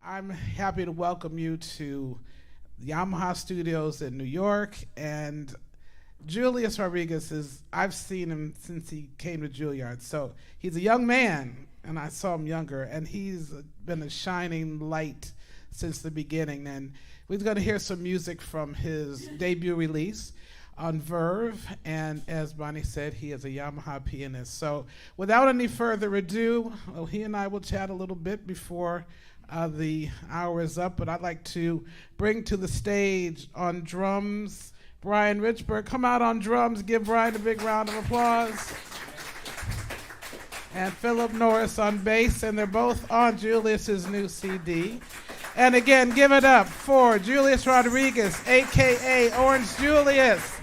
I'm happy to welcome you to Yamaha Studios in New York. And Julius Rodriguez I've seen him since he came to Juilliard. So he's a young man, and I saw him younger, and he's been a shining light since the beginning. And we're going to hear some music from his debut release on Verve, and as Bonnie said, he is a Yamaha pianist. So without any further ado, he and I will chat a little bit before the hour is up, but I'd like to bring to the stage on drums Brian Richburg. Come out on drums, give Brian a big round of applause. And Philip Norris on bass, and they're both on Julius's new CD. And again, give it up for Julius Rodriguez, a.k.a. Orange Julius.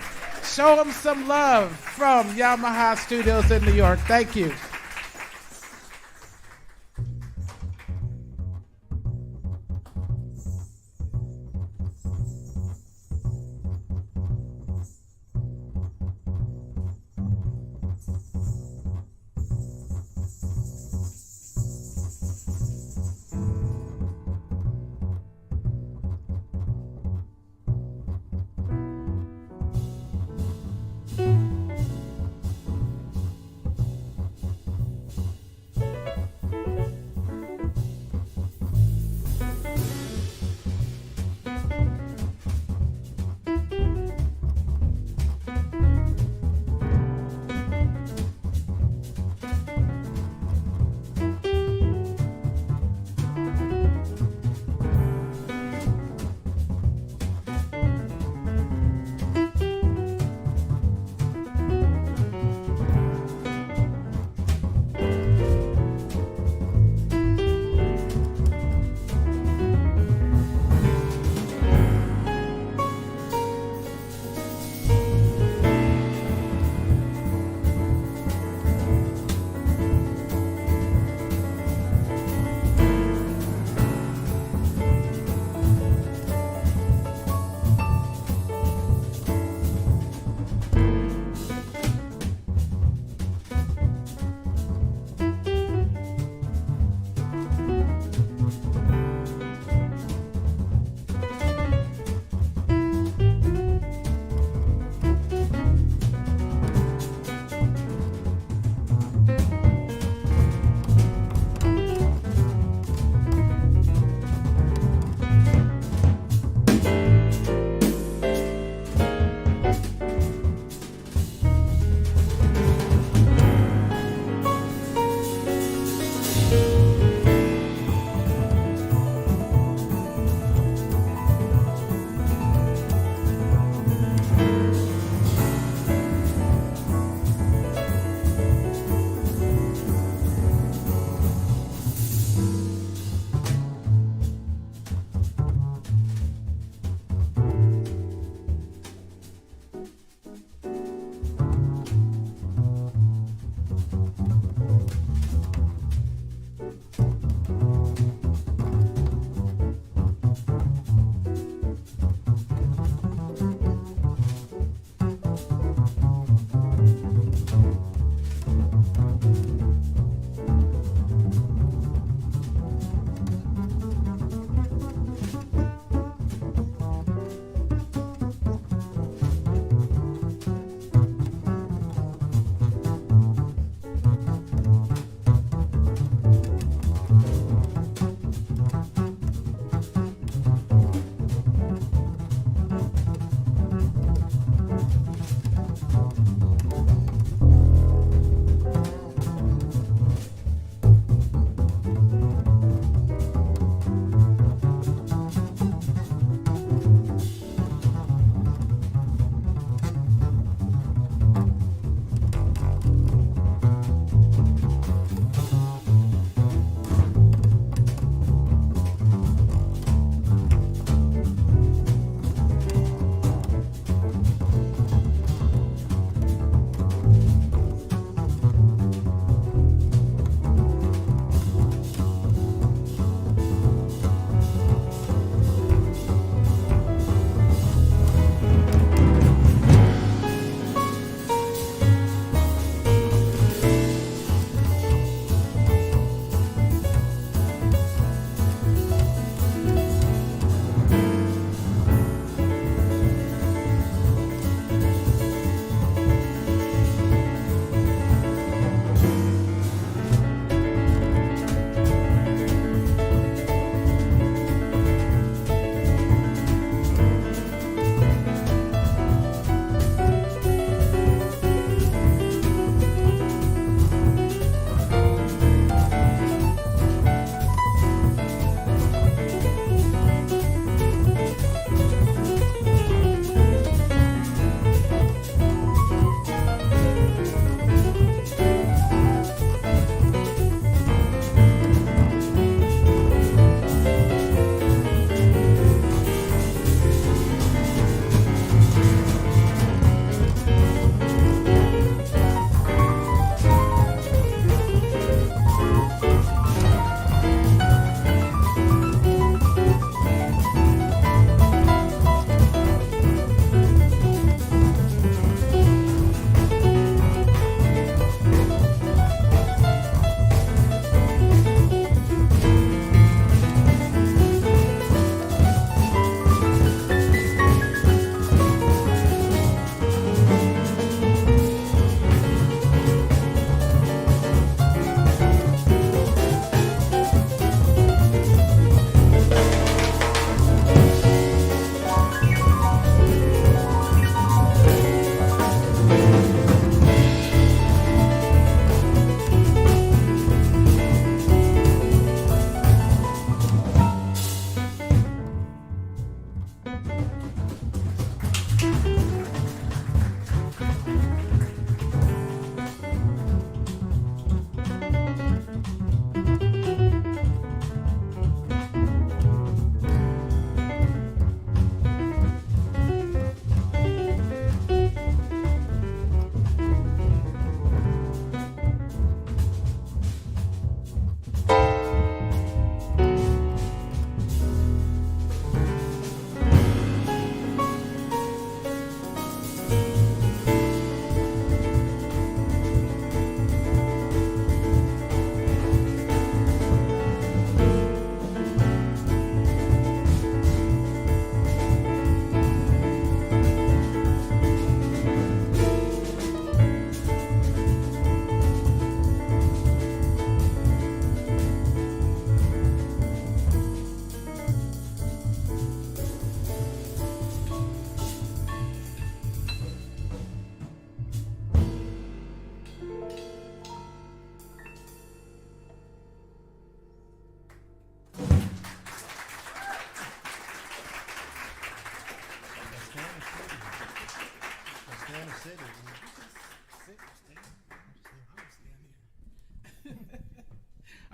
Show him some love from Yamaha Studios in New York. Thank you.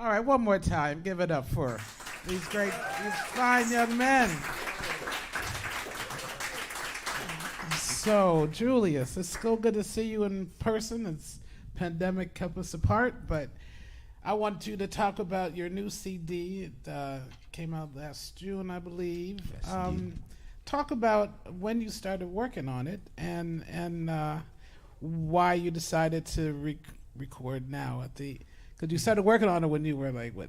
All right, one more time. Give it up for these fine young men. So, Julius, it's so good to see you in person. It's pandemic kept us apart, but I want you to talk about your new CD. It came out last June, I believe. Yes, talk about when you started working on it and why you decided to record now because you started working on it when you were like, what,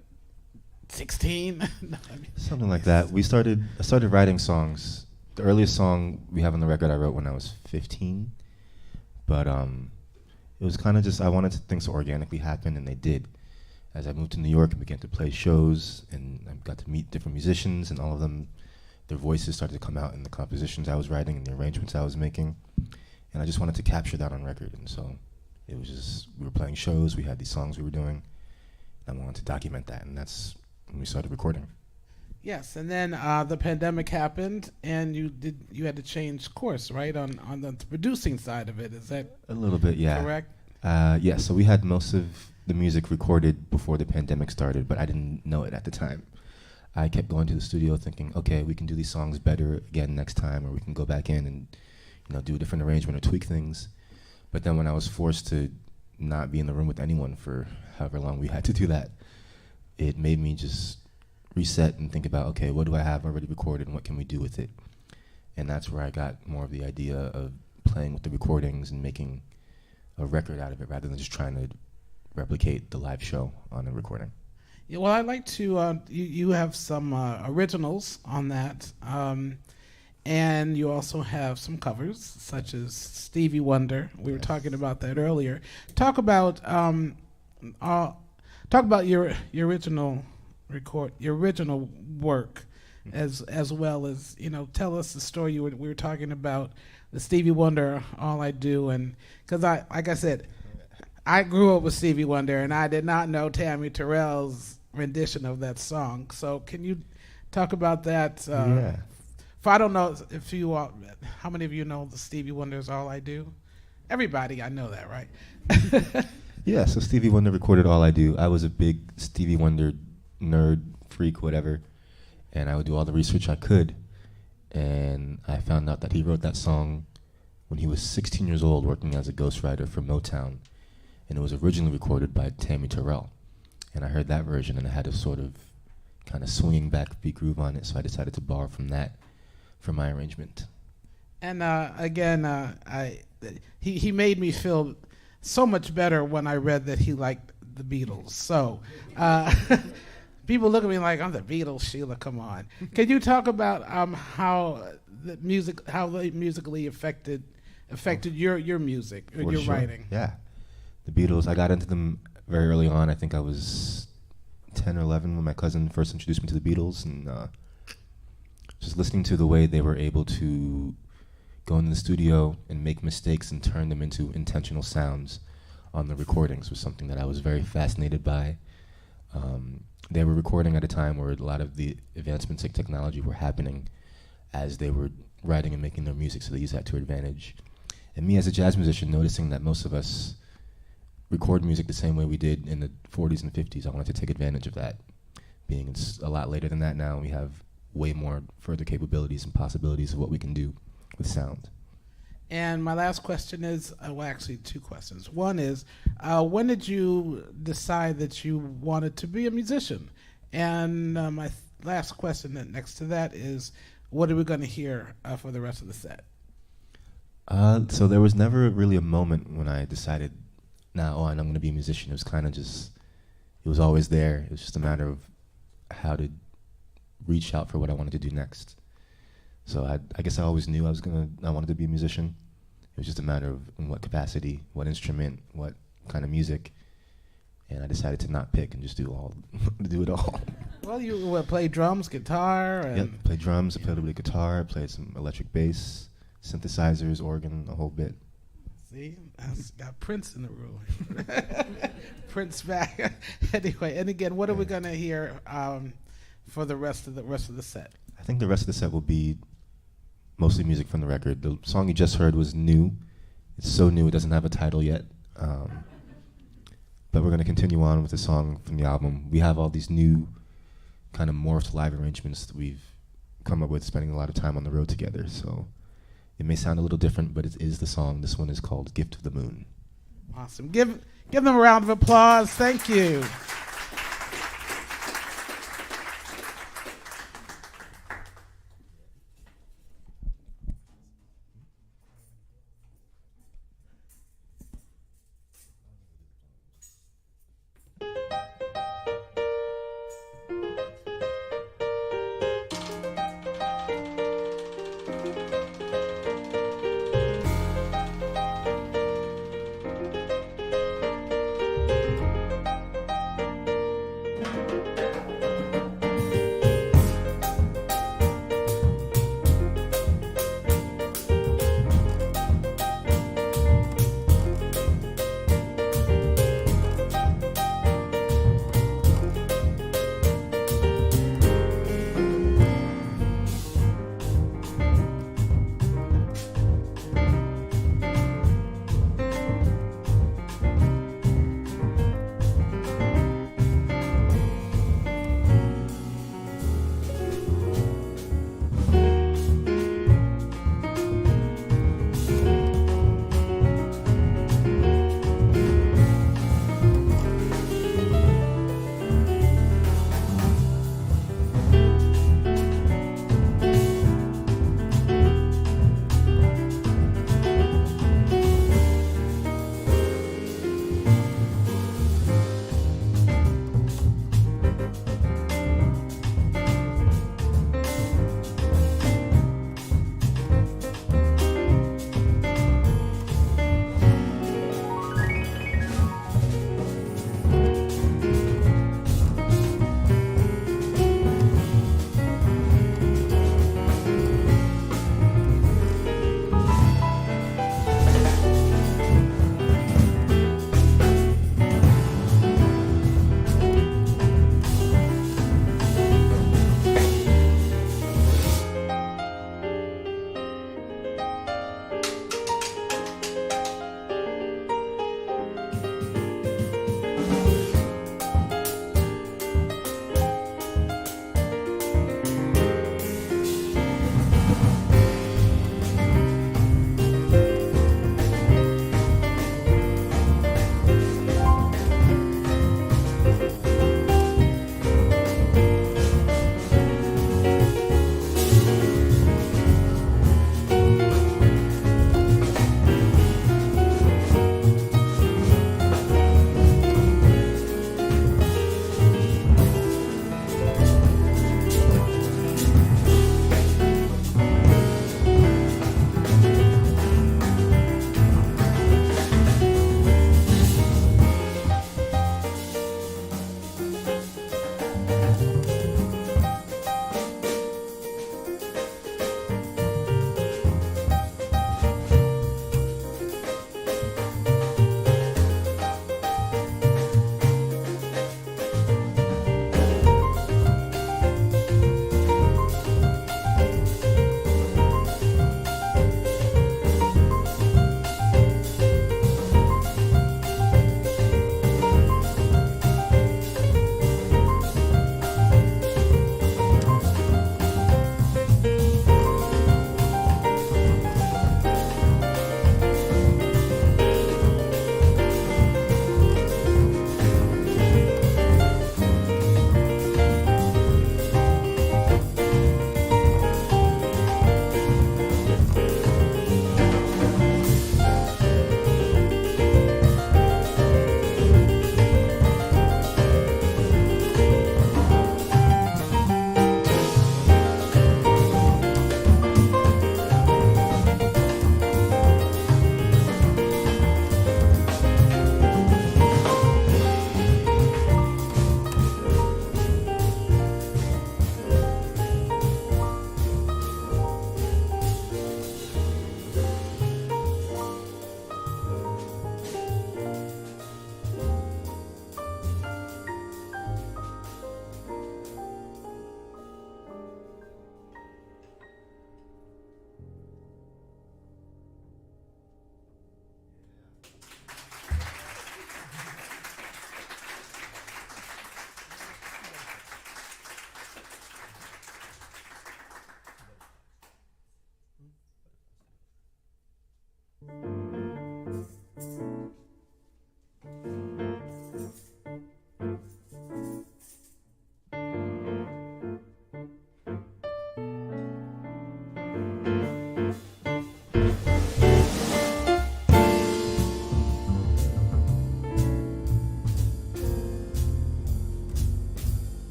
16? No, something like that. I started writing songs. The earliest song we have on the record I wrote when I was 15, but it was kind of just I wanted things to organically happen, and they did. As I moved to New York and began to play shows, and I got to meet different musicians, and all of them, their voices started to come out in the compositions I was writing and the arrangements I was making, and I just wanted to capture that on record. And so it was just, we were playing shows, we had these songs we were doing, and I wanted to document that, and that's when we started recording. Yes, and then the pandemic happened, and you had to change course, right, on the producing side of it. Is that a little bit, yeah, correct? Yeah. So we had most of the music recorded before the pandemic started, but I didn't know it at the time. I kept going to the studio thinking, okay, we can do these songs better again next time, or we can go back in and do a different arrangement or tweak things. But then when I was forced to not be in the room with anyone for however long we had to do that, it made me just reset and think about, okay, what do I have already recorded and what can we do with it? And that's where I got more of the idea of playing with the recordings and making a record out of it rather than just trying to replicate the live show on a recording. Yeah, well, I'd like to, you have some originals on that, and you also have some covers, such as Stevie Wonder. We were talking about that earlier. Talk about your original your original work, as well as tell us the story. We were talking about the Stevie Wonder, All I Do, and because like I said, I grew up with Stevie Wonder, and I did not know Tammy Terrell's rendition of that song. So can you talk about that? Yeah. I don't know if you all, how many of you know the Stevie Wonder's All I Do? Everybody, I know that, right? Yeah, so Stevie Wonder recorded All I Do. I was a big Stevie Wonder nerd, freak, whatever, and I would do all the research I could, and I found out that he wrote that song when he was 16 years old working as a ghostwriter for Motown, and it was originally recorded by Tammy Terrell. And I heard that version, and I had a sort of kind of swinging backbeat groove on it, so I decided to borrow from that for my arrangement. And again, he made me feel so much better when I read that he liked the Beatles. So people look at me like, I'm the Beatles, Sheila, come on. Can you talk about how they musically affected your music or your writing? Yeah, the Beatles, I got into them very early on. I think I was 10 or 11 when my cousin first introduced me to the Beatles, and just listening to the way they were able to go in the studio and make mistakes and turn them into intentional sounds on the recordings was something that I was very fascinated by. They were recording at a time where a lot of the advancements in technology were happening as they were writing and making their music, so they used that to advantage. And me as a jazz musician, noticing that most of us record music the same way we did in the 40s and 50s, I wanted to take advantage of that. Being it's a lot later than that now, we have way more further capabilities and possibilities of what we can do with sound. And my last question is, well, actually two questions. One is, when did you decide that you wanted to be a musician? And my last question next to that is, what are we going to hear for the rest of the set? So there was never really a moment when I decided, I'm going to be a musician. It was kind of just, it was always there. It was just a matter of how to reach out for what I wanted to do next. So I guess I always knew I wanted to be a musician. It was just a matter of in what capacity, what instrument, what kind of music, and I decided to not pick and just do it all. Well, you play drums, guitar, and yep, played drums. I played a little bit of guitar. I played some electric bass, synthesizers, organ, a whole bit. See, I've got Prince in the room. Prince back. Anyway, and again, what are we gonna hear for the rest of the set? I think the rest of the set will be mostly music from the record. The song you just heard was new. It's so new it doesn't have a title yet. but we're going to continue on with the song from the album. We have all these new kind of morphed live arrangements that we've come up with, spending a lot of time on the road together. So it may sound a little different, but it is the song. This one is called Gift of the Moon. Awesome. Give them a round of applause. Thank you.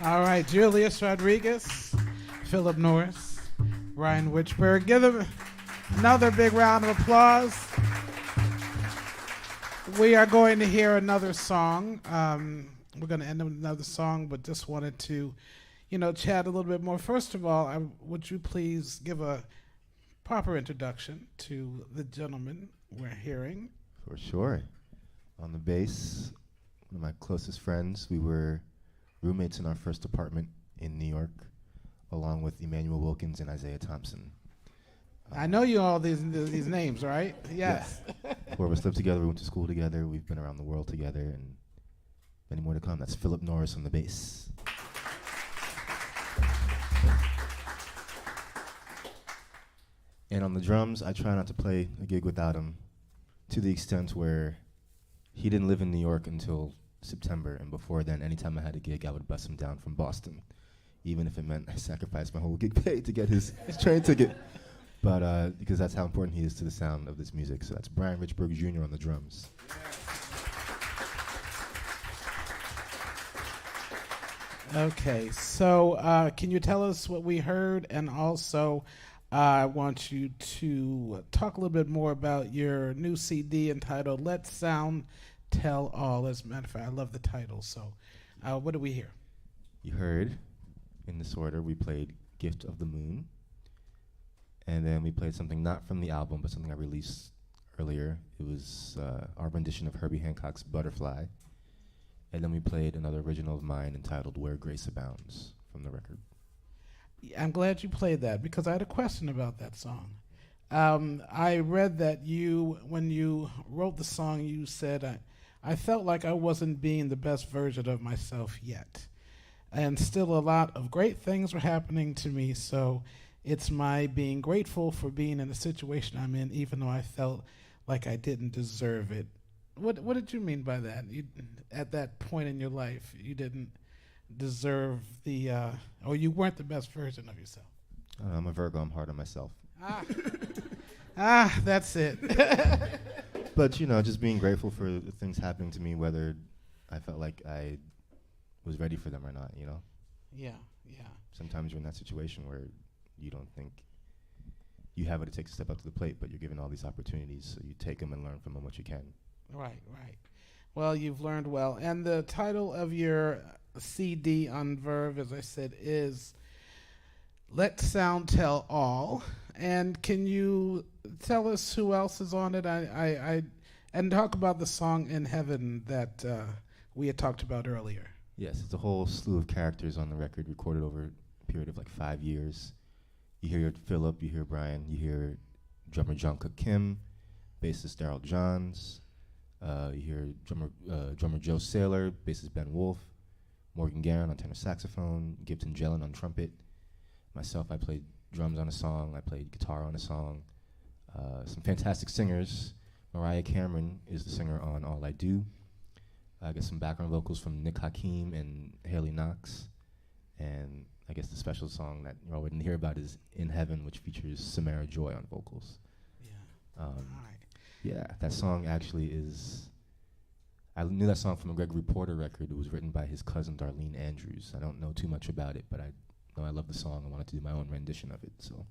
All right, Julius Rodriguez, Philip Norris, Brian Richburg. Give them another big round of applause. We are going to hear another song. We're going to end with another song, but just wanted to, chat a little bit more. First of all, would you please give a proper introduction to the gentleman we're hearing? For sure. On the bass, one of my closest friends. We were roommates in our first apartment in New York, along with Emmanuel Wilkins and Isaiah Thompson. I know you all these names, right? Yes. Yeah. Four of us lived together. We went to school together. We've been around the world together, and many more to come. That's Philip Norris on the bass. And on the drums, I try not to play a gig without him, to the extent where he didn't live in New York until September, and before then, anytime I had a gig, I would bus him down from Boston, even if it meant I sacrificed my whole gig pay to get his train ticket. But because that's how important he is to the sound of this music. So that's Brian Richburg Jr. on the drums. Okay, so can you tell us what we heard? And also, I want you to talk a little bit more about your new CD entitled Let Sound Tell All. As a matter of fact, I love the title. So what did we hear? You heard, in this order, we played Gift of the Moon. And then we played something not from the album, but something I released earlier. It was our rendition of Herbie Hancock's Butterfly. And then we played another original of mine entitled Where Grace Abounds from the record. I'm glad you played that because I had a question about that song. I read that when you wrote the song, you said, I felt like I wasn't being the best version of myself yet. And still a lot of great things were happening to me, so it's my being grateful for being in the situation I'm in, even though I felt like I didn't deserve it. What did you mean by that? At that point in your life, you didn't deserve or you weren't the best version of yourself? I'm a Virgo. I'm hard on myself. That's it. But, just being grateful for the things happening to me, whether I felt like I was ready for them or not, Yeah. Sometimes you're in that situation where you don't think you have what it takes to step up to the plate, but you're given all these opportunities, so you take them and learn from them what you can. Right, right. Well, you've learned well. And the title of your CD on Verve, as I said, is Let Sound Tell All. And can you tell us who else is on it? And talk about the song In Heaven that we had talked about earlier. Yes, it's a whole slew of characters on the record, recorded over a period of like 5 years. You hear Philip, you hear Brian, you hear drummer John Cook Kim, bassist Daryl Johns, you hear drummer Joe Saylor, bassist Ben Wolf, Morgan Guerin on tenor saxophone, Gibson Jellin on trumpet. Myself, I played drums on a song, I played guitar on a song. Some fantastic singers. Mariah Cameron is the singer on All I Do. I got some background vocals from Nick Hakim and Haley Knox. And I guess the special song that you all wouldn't hear about is In Heaven, which features Samara Joy on vocals. Yeah. All right. Yeah, that song actually is, I knew that song from a Gregory Porter record. It was written by his cousin Darlene Andrews. I don't know too much about it, but I know I love the song. I wanted to do my own rendition of it. So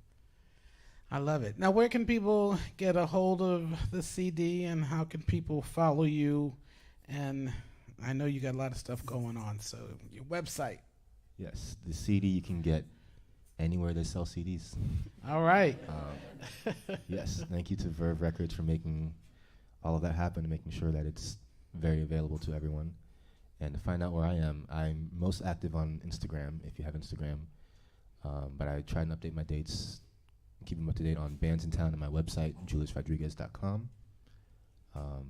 I love it. Now, where can people get a hold of the CD, and how can people follow you? And I know you got a lot of stuff going on, so your website. Yes, the CD you can get anywhere they sell CDs. All right. Yes, thank you to Verve Records for making all of that happen and making sure that it's very available to everyone. And to find out where I am, I'm most active on Instagram, if you have Instagram. But I try and update my dates, keep them up to date on Bands in Town and my website, juliusrodriguez.com.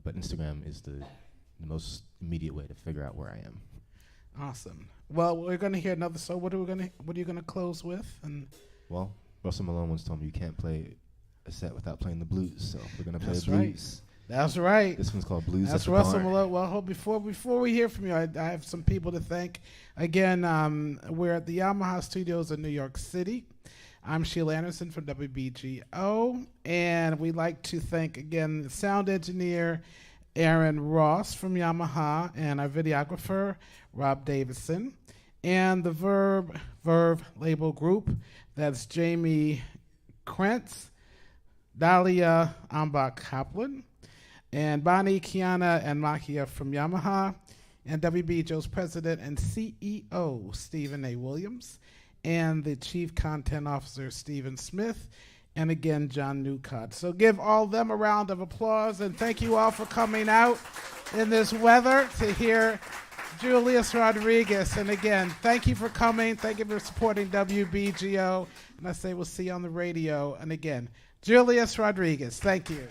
But Instagram is the most immediate way to figure out where I am. Awesome. Well, we're going to hear another song. What are you going to close with? And well, Russell Malone once told me you can't play a set without playing the blues, so we're going to play That's the blues. Right. That's right. This one's called Blues. That's Russell Malone. Well, before we hear from you, I have some people to thank. Again, we're at the Yamaha Studios in New York City. I'm Sheila Anderson from WBGO, and we'd like to thank, again, the sound engineer, Aaron Ross from Yamaha, and our videographer, Rob Davison, and the Verve label group. That's Jamie Krentz, Dahlia Ambach-Kaplan, and Bonnie, Kiana, and Makia from Yamaha, and WBGO's president and CEO, Stephen A. Williams, and the chief content officer, Stephen Smith, and again, John Newcott. So give all them a round of applause, and thank you all for coming out in this weather to hear Julius Rodriguez. And again, thank you for coming. Thank you for supporting WBGO. And I say we'll see you on the radio. And again, Julius Rodriguez, thank you.